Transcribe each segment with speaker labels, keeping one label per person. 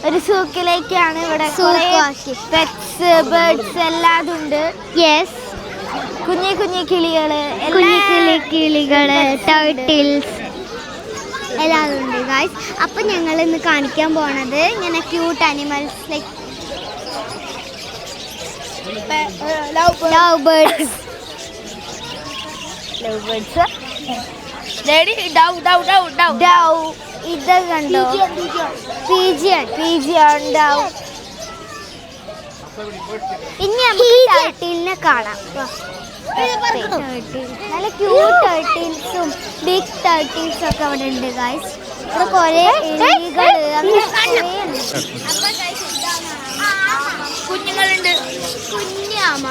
Speaker 1: ഒരു സൂക്കിലേക്കാണ് ഇവിടെ pets birds എല്ലാം ഉണ്ട്. യെസ്, കുഞ്ഞി കുഞ്ഞി കിളികള് ടർട്ടിൽസ് എല്ലാം ഉണ്ട് ഗൈസ്. അപ്പൊ ഞങ്ങൾ ഇന്ന് കാണിക്കാൻ പോണത് ഇങ്ങനെ cute animals like love birds. ഇത് കണ്ടോ, പിജിയൻ ഡൗ. ഇനി നമുക്ക് ടർട്ടിലിനെ കാണാം. നല്ല ക്യൂട്ട് ടർട്ടിൽസും ബിഗ് ടർട്ടിൽസും ഒക്കെ അവിടെ ഉണ്ട് ഗൈസ്. ഇവിടെ കുറെ കുഞ്ഞുങ്ങളുണ്ട്. കുഞ്ഞാമ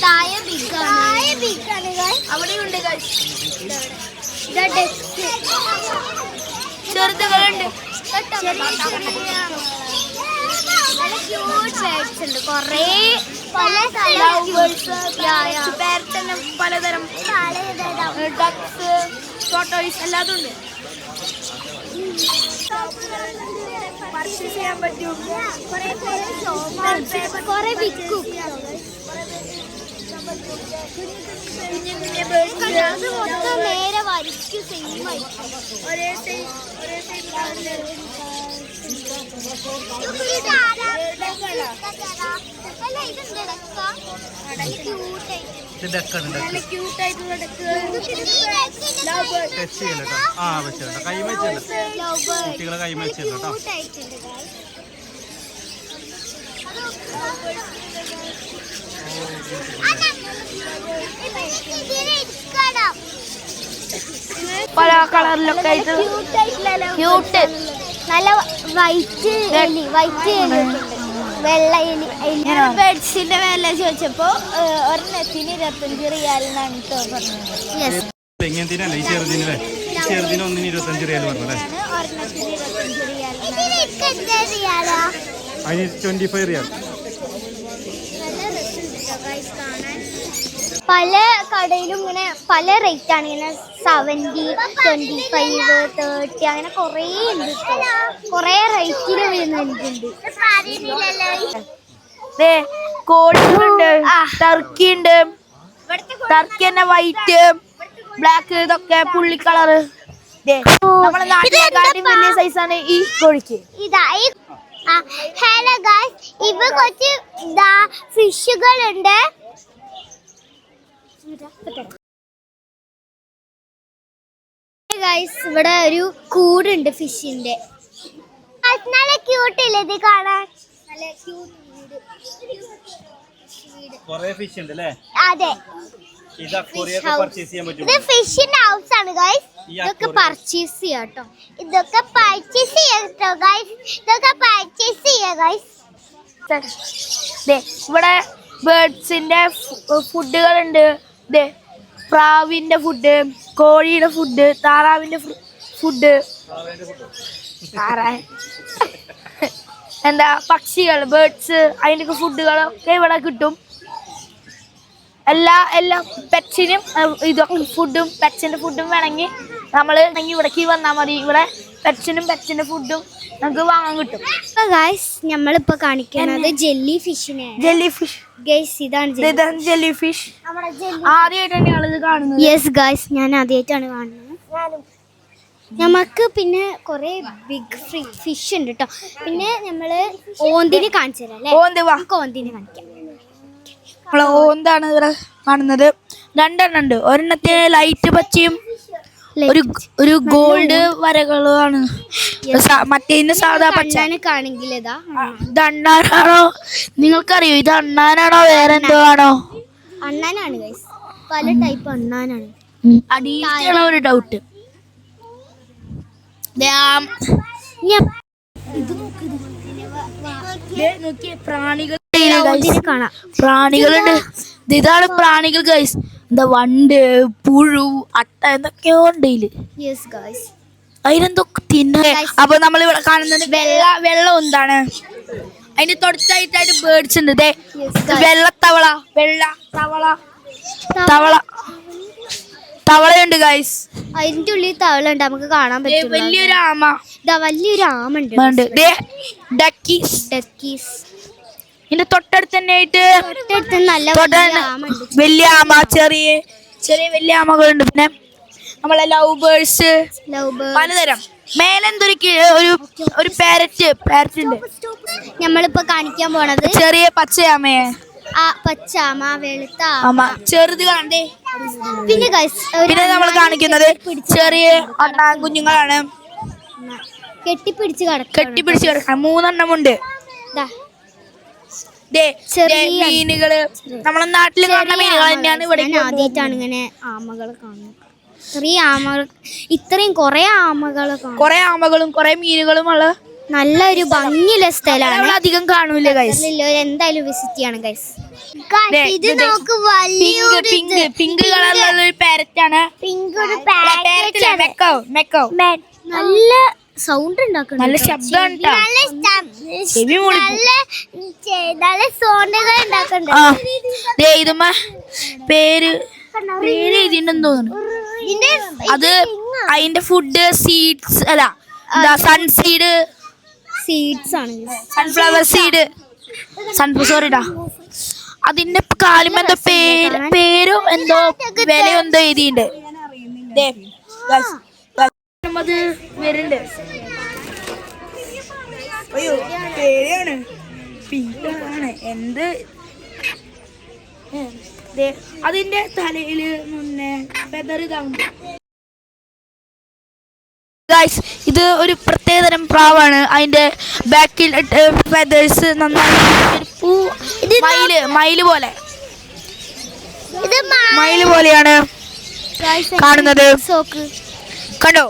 Speaker 1: താഴെ ബിഗാണ് അവിടെയുണ്ട് ചെറുതുകളുണ്ട്. കൊറേ പലതരം ഡക്സ് ടോട്ടോയ്സ് എല്ലാതും ഉണ്ട്. പർച്ചേസ് ചെയ്യാൻ പറ്റും. കൊറേ വിൽക്കും. നേരെ വരിക്കും ഒരേ പല കളറിലൊക്കെ ആയിട്ട് ക്യൂട്ട്. നല്ല വൈറ്റ് വെള്ള എലി. ബെഡ്സിന്റെ വില ചോദിച്ചപ്പോ ഒരെണ്ണത്തിന് 25 റിയാലിനാണ് പറഞ്ഞത്. പല കടയിലും ഇങ്ങനെ പല റേറ്റ് ആണ്. ഇങ്ങനെ 70, 25, 30 അങ്ങനെ കൊറേ ഉണ്ട്. കൊറേ റേറ്റില് വരുന്നുണ്ട്. കോഴികളുണ്ട്, ടർക്കി ഉണ്ട്. ടർക്കി തന്നെ വൈറ്റ് ബ്ലാക്ക് ഇതൊക്കെ പുള്ളി കളറ്. നമ്മുടെ നാട്ടിലെക്കാട്ടും വലിയ സൈസാണ് ഈ കോഴിക്ക്. ഹലോ ഗൈസ്, ഇപ്പൊ കുറച്ച് ഫിഷുകളുണ്ട്. ഇവിടെ ഒരു കൂടുണ്ട് ഫിഷിന്റെ. നല്ല ക്യൂട്ടില്ലേ ഇത് കാണാൻ? അതെ, ഇത് ഫിഷിന്റെ ഹൗസ് ആണ് ഗൈസ്. ഇതൊക്കെ പർച്ചേസ് ചെയ്യാട്ടോ. ഇതൊക്കെ പർച്ചേസ് ചെയ്യാ ഗൈസ്. ഇവിടെ ബേർഡ്സിന്റെ ഫുഡുകളുണ്ട്. പ്രാവിന്റെ ഫുഡ്, കോഴിയുടെ ഫുഡ്, താറാവിന്റെ ഫുഡ്, എന്താ പക്ഷികൾ ബേർഡ്സ് അതിൻ്റെ ഫുഡുകളൊക്കെ ഇവിടെ കിട്ടും. എല്ലാ പെറ്റ്സിനും ഇതൊക്കെ ഫുഡും പെറ്റ്സിന്റെ ഫുഡും വേണമെങ്കിൽ നമ്മൾ ഇവിടേക്ക് വന്നാൽ മതി. ഇവിടെ പെറ്റ്സിന്റെ ഫുഡും നമുക്ക് വാങ്ങാൻ കിട്ടും. ഗൈസ്, നമ്മളിപ്പോ കാണിക്കുന്നത് ജെല്ലി ഫിഷ് ഗൈസ്. ഇതാണ് ജെല്ലി ഫിഷ്. ആദ്യമായിട്ടാണ് ഞങ്ങളിത് കാണുന്നത്. യെസ് ഗൈസ്, ഞാൻ ആദ്യമായിട്ടാണ് കാണുന്നത്. നമുക്ക് പിന്നെ കുറെ ബിഗ് ഫിഷ് ഉണ്ട് കേട്ടോ. പിന്നെ നമ്മള് ഓന്തിനെ കാണിച്ചു തരാം അല്ലേ? ഓന്തിനെ കാണിക്കാം. ഓന്താണ് ഇവിടെ കാണുന്നത്. 2 എണ്ണം ഉണ്ട്. ഒരെണ്ണത്തിന് ലൈറ്റ് പച്ചയും ഒരു ഗോൾഡ് വരകളാണ്. മറ്റേതിന് സാധാ പച്ചാണെങ്കിൽ ഇത് അണ്ണാനാണോ? നിങ്ങൾക്കറിയോ ഇത് അണ്ണാനാണോ വേറെ എന്തോ ആണോ? അണ്ണാനാണ് ഗൈസ്. പല ടൈപ്പ് അണ്ണാനാണ്. അടിയിലാണ് ഒരു ഡൗട്ട്. പ്രാണികളുണ്ട്. ഇതാണ് പ്രാണികൾ ഗൈസ്. എന്താ വണ്ട്, പുഴു, അട്ട എന്തൊക്കെയോ ഉണ്ട് ഇതില്. അതിനെന്തൊക്കെ തിന്ന. അപ്പൊ നമ്മൾ ഇവിടെ കാണുന്നത് വെള്ളം എന്താണ് അതിന്റെ തൊട്ടതായിട്ടായിട്ട് ബേർഡ്സ് ഉണ്ട്. വെള്ള തവള തവളയുണ്ട് ഗൈസ്.
Speaker 2: അതിന്റെ ഉള്ളിൽ തവളുണ്ട്, നമുക്ക് കാണാൻ പറ്റും.
Speaker 1: വലിയൊരു ആമ,
Speaker 2: വലിയൊരു ആമുണ്ട്.
Speaker 1: ഡക്കീസ്. ഇതിന്റെ തൊട്ടടുത്ത് തന്നെ ആയിട്ട്
Speaker 2: നല്ല
Speaker 1: വലിയ ആമ, ചെറിയ ചെറിയ വലിയ ആമകളുണ്ട്. പിന്നെ നമ്മളെ ലവ് ബേർഡ്സ് പലതരം. മേലെന്തൊരു ഒരു പാരറ്റ് ഉണ്ട്.
Speaker 2: നമ്മളിപ്പോ കാണിക്കാൻ പോണത്
Speaker 1: ചെറിയ പച്ചയാമയെ,
Speaker 2: പച്ചാമ, വെളുത്ത
Speaker 1: ആമ, ചെറുത് കാണണ്ടേ.
Speaker 2: പിന്നെ
Speaker 1: നമ്മൾ കാണിക്കുന്നത് ചെറിയ കുഞ്ഞുങ്ങളാണ്.
Speaker 2: കെട്ടിപ്പിടിച്ച്
Speaker 1: കിടക്കാൻ 3 എണ്ണമുണ്ട്. മീനുകള് നമ്മളെ നാട്ടില് കാണുന്ന മീനുകൾ തന്നെയാണ് ഇവിടെ.
Speaker 2: ആദ്യമായിട്ടാണ് ഇങ്ങനെ ആമകളെ കാണുന്നത്. ഇത്രയും കൊറേ
Speaker 1: ആമകളും കൊറേ മീനുകളും ഉള്ള
Speaker 2: നല്ലൊരു ഭംഗിയുള്ള സ്ഥലമാണ്.
Speaker 1: അധികം കാണൂല ഗൈസ്.
Speaker 2: എന്തായാലും വിസിറ്റ് ചെയ്യണം ഗൈസ്.
Speaker 1: പിങ്ക് കളറിലുള്ള ഒരു പാരറ്റാണ്.
Speaker 2: നല്ല സൗണ്ട് ഉണ്ടാക്കണം,
Speaker 1: നല്ല ശബ്ദം. ഇതുമ്മ പേര് ഇതിണ്ടെന്ന് തോന്നുന്നു. അത് അതിന്റെ ഫുഡ് സീഡ്സ് അല്ല, സീഡ്സ് ആണ്. സൺഫ്ലവർ സീഡ്, സോറിടാ. അതിന്റെ കാലുമ്പോ എന്തോ പേരും എന്തോ വിലയോ എന്തോ എഴുതിയിട്ടുണ്ട്. അത് വരുന്നുണ്ട്. അയ്യോ പേരാണ് പിങ്കാണ് എന്ത്. അതിന്റെ തലയില് മുന്നേ ഫെദർ ഇതാവുണ്ട്. ഇത് ഒരു പ്രത്യേകതരം പ്രാവാണ്. അതിന്റെ ബാക്കിൽ ഫെദേഴ്സ് നന്നായി മയില് പോലെയാണ് കാണുന്നത്. കണ്ടോ?